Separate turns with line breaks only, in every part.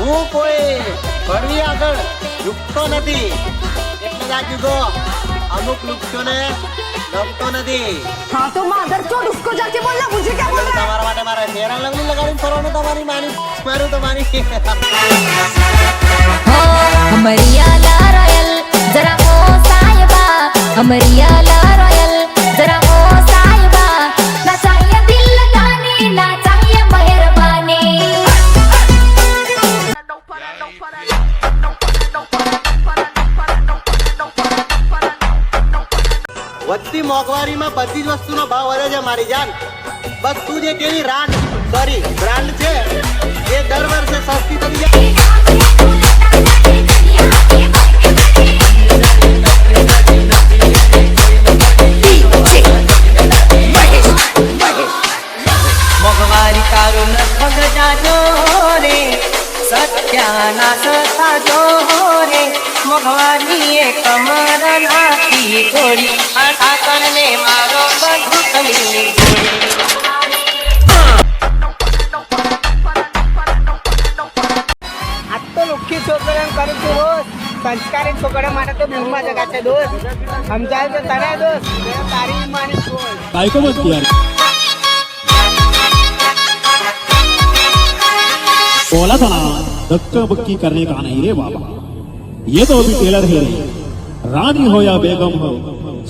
હું કોઈ ભણવી આગળ ઝૂકતો નથી એટલે જ આ કીધું અમુક વૃક્ષોને ગમતો નથી।
हाँ तो मादर चोद उसको जाके बोलना मुझे क्या बोल रहा है?
તમારા માટે મારે ફેર એન્ડ લવલી લગાડીને ફરવાનું તમારી માની મારું તમારી
अमरियाला रॉयल जरा हो साहिबा अमरियाला रॉयल जरा हो साहिबा ना चाहिए दिल लगाने ना चाहिए मेहरबानी।
વધતી મોંઘવારીમાં બધી જ વસ્તુનો ભાવ વધે છે મારી જાન। બસ તું જે કેવી બ્રાન્ડ છે એ દર વર્ષે સસ્તી થતી જાય।
મોંઘવારી તારો નખગ જાજો રે સત્યાનાશ થાજો રે મોંઘવારી એ કમર નાખી થોડી આ સાકરને મારો બધું કમી
આજ તો લુખ્ખી છોકરીઓને કરું છું રોજ સંસ્કારી છોકરા માટે તો બ્લૂમાં જગા છે દોસ્ત સમજાય તો તને દોસ્ત તારી માની બોલ
बाइको मत यार बोला था ना धक्का बक्की करने का नहीं रे बाबा। ये तो अभी टेलर है रे, रानी हो या बेगम हो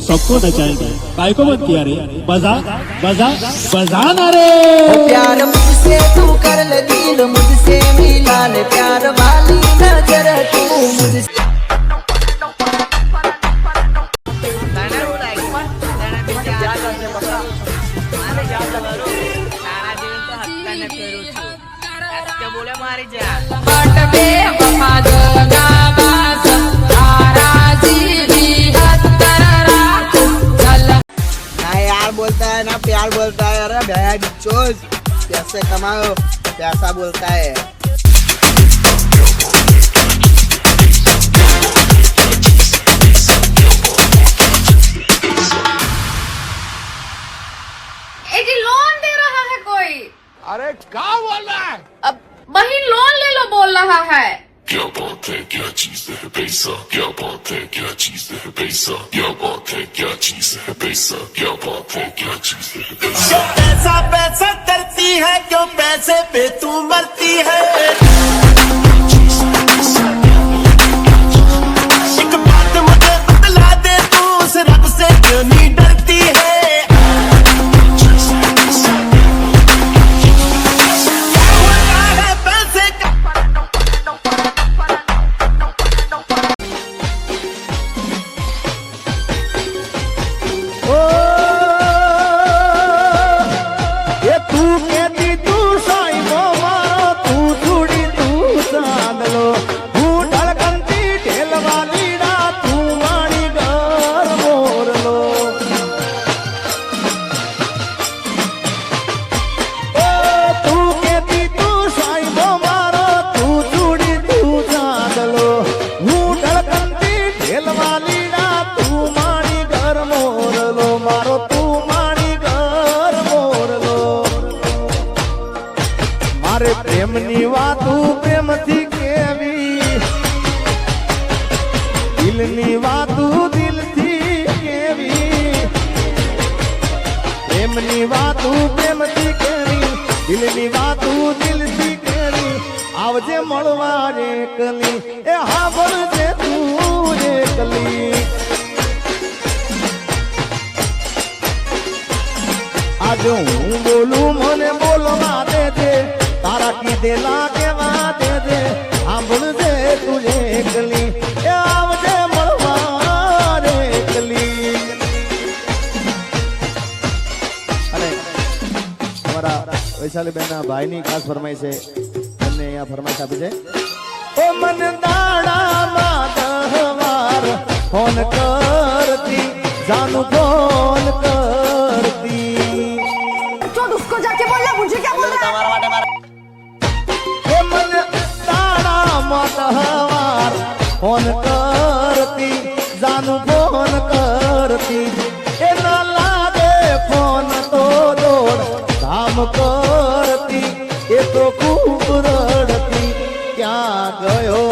सबको नचाएंगे। बाइको मत किया रे बजा बजा बजाना रे।
प्यार मुझसे तू कर ले दिल मुझसे मिला ले प्यार वाली नजर तू मुझसे
બોલે મારી જા ना यार बोलता है ना प्यार बोलता है। अरे भैया बिच्चोस पैसे कमाओ पैसा बोलता है।
लोन दे रहा है कोई?
अरे क्या बोल रहा है?
अब वही लोन ले लो बोल रहा है।
क्या बात है क्या चीज है पैसा क्या बात है क्या चीज है पैसा क्या बात है क्या चीज है पैसा क्या बात है क्या चीज है पैसा।
पैसा पैसा करती है क्यों पैसे पे तू मरती है। एक बात मुझे बतला दे तू उस रब से क्यों नहीं डरती है।
પ્રેમની વાતો પ્રેમથી કેવી દિલની વાતો દિલથી કેવી પ્રેમની વાતો પ્રેમથી કેવી દિલની વાતો દિલથી કેવી આવજે મળવા રે કલી એ હા ભણજે તું રે કલી आज હું બોલું મને બોલવા દેજે તારા કીધેલા કેવા દેજે સાંભળજે તુજે એકલી એ આવજે મળવા રે એકલી। અને અમારા વૈશાલીબેનના ભાઈની ખાસ ફરમાઈ છે એમને અહીંયા ફરમાઈશ આપી છે ઓ મન દાડામાં 10 વાર ફોન કરતી જાનું ફોન કરતી
चोद उसको जाके बोलना मुझे क्या बोल रहा है?
તમારા માટે મારે
मन दाड़ा 10 વાર ફોન કરતી જાનું ફોન કરતી એ ના લાગે ફોન તો દોડ ધામ કરતી એ તો ખૂબ રડતી ક્યાં ગયો